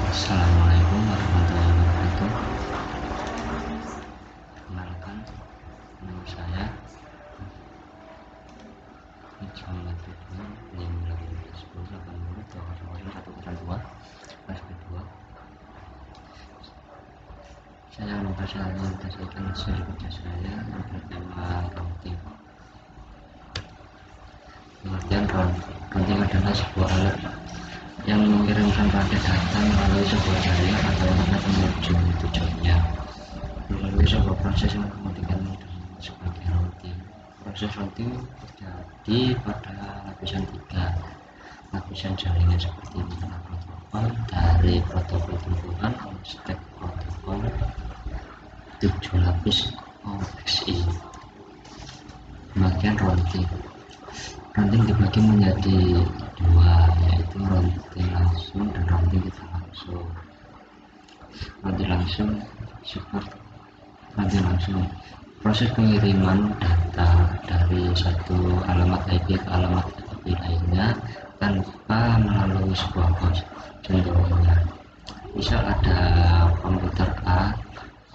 Assalamualaikum warahmatullahi wabarakatuh. Perkenalkan, nama saya Muhammad Ridwan yang melalui 1080 kelas kedua. Saya mempresentasikan studi kerja saya yang bertema routing. Pengertian routing adalah sebuah alat yang mengirimkan paket data melalui sebuah jaringan atau internet menuju tujuannya melalui sebuah proses yang kemudian disebut sebagai routing. Proses routing terjadi pada lapisan 3 lapisan jaringan seperti mengenal protokol dari protokol tujuan stack protokol 7 lapis OXI. Bagian routing dibagi menjadi dua, yaitu routing langsung dan routing tidak langsung. Routing langsung seperti routing langsung proses pengiriman data dari satu alamat IP ke alamat IP lainnya tanpa melalui sebuah host. Contohnya, misal ada komputer A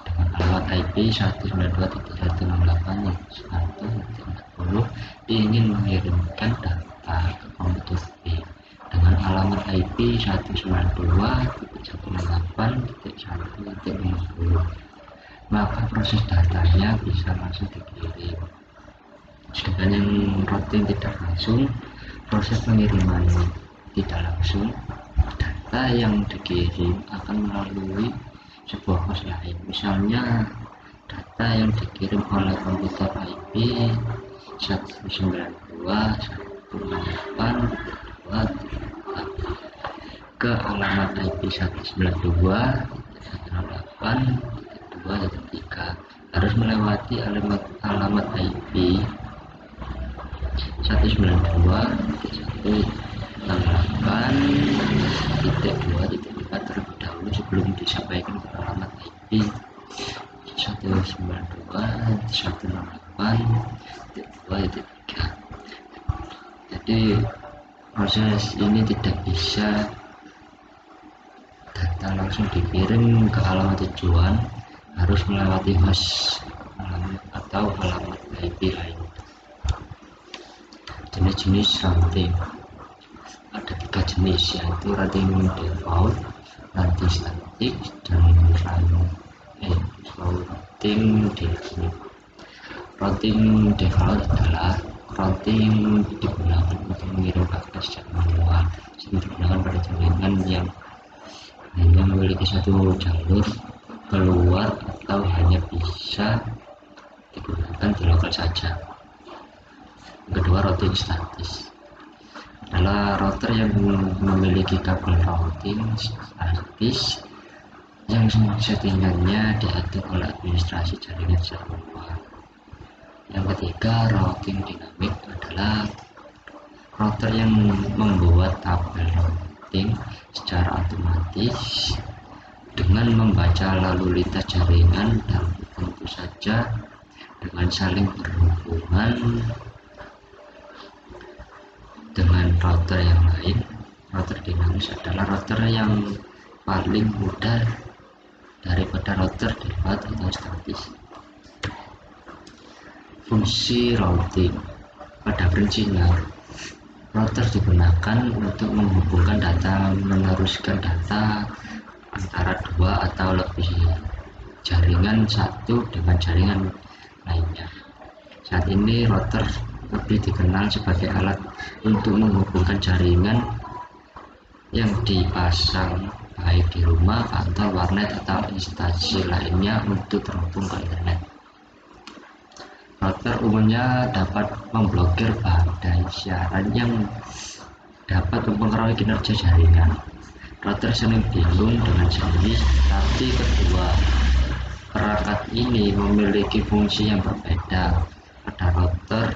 dengan alamat IP 192.168.1.40 ingin mengirimkan data ke komputer B dengan alamat IP 192.168.1.50, maka proses datanya bisa langsung dikirim. Sedangkan yang routing tidak langsung, proses pengiriman tidak langsung, data yang dikirim akan melalui sebuah host lain. Misalnya data yang dikirim oleh komputer IP 192.168.2 ke alamat IP 192.168.2.3 harus melewati alamat IP 192.168.2.4 terlebih dahulu sebelum disampaikan ke alamat IP 192.168.2.3. Jadi proses ini tidak bisa data langsung dikirim ke alamat tujuan, harus melewati host atau alamat IP lain. Jenis-jenis routing ada 3 jenis, yaitu routing default, routing static, dan routing dynamic. Routing default adalah routing digunakan untuk mengirim paket secara manual, sering digunakan pada jaringan yang hanya memiliki satu jalur keluar atau hanya bisa digunakan di lokal saja. Yang kedua, routing statis adalah router yang memiliki kabel routing statis yang settingannya diatur oleh administrasi jaringan secara manual. Yang ketiga, routing dynamic adalah router yang membuat tabel routing secara otomatis dengan membaca lalu lintas jaringan dan tentu saja dengan saling berhubungan dengan router yang lain. Router dinamis adalah router yang paling mudah daripada router default atau statis. Fungsi routing pada prinsipnya, router digunakan untuk menghubungkan data, meneruskan data antara dua atau lebih jaringan satu dengan jaringan lainnya. Saat ini router lebih dikenal sebagai alat untuk menghubungkan jaringan yang dipasang baik di rumah, kantor, warnet, atau instansi lainnya untuk terhubung ke internet. Router umumnya dapat memblokir badai siaran yang dapat mempengaruhi kinerja jaringan. Router sering bingung dengan jenis, tapi kedua perangkat ini memiliki fungsi yang berbeda. Pada router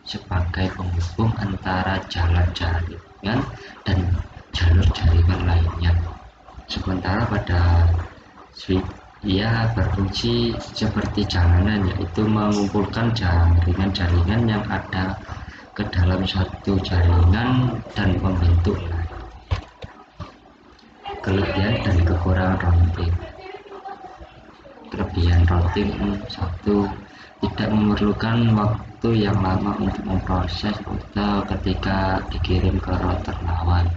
sebagai penghubung antara jalan jaringan dan jalur jaringan lainnya, sementara pada switch ia berfungsi seperti jalanan, yaitu mengumpulkan jaringan-jaringan yang ada ke dalam satu jaringan dan membentuk line. Kelebihan dan kekurangan routing. Kelebihan routing: satu, tidak memerlukan waktu yang lama untuk memproses rute ketika dikirim ke router lawan.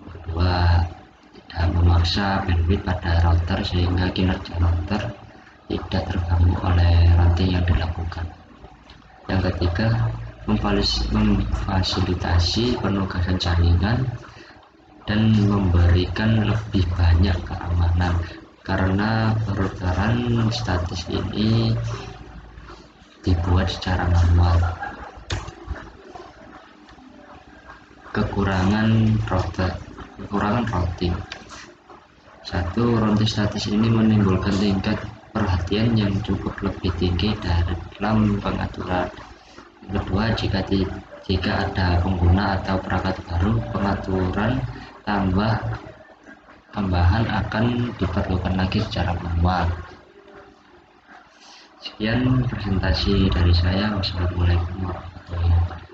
Kedua, tidak memaksa bandwidth pada router sehingga kinerja router tidak terganggu oleh ranting yang dilakukan. Yang ketiga, memfasilitasi penugasan jaringan dan memberikan lebih banyak keamanan karena perubahan status ini dibuat secara manual. Kekurangan routing: satu, routing statis ini menimbulkan tingkat perhatian yang cukup lebih tinggi dalam pengaturan. Kedua, jika ada pengguna atau perangkat baru, pengaturan tambahan akan diperlukan lagi secara manual. Sekian presentasi dari saya. Wassalamualaikum warahmatullahi wabarakatuh.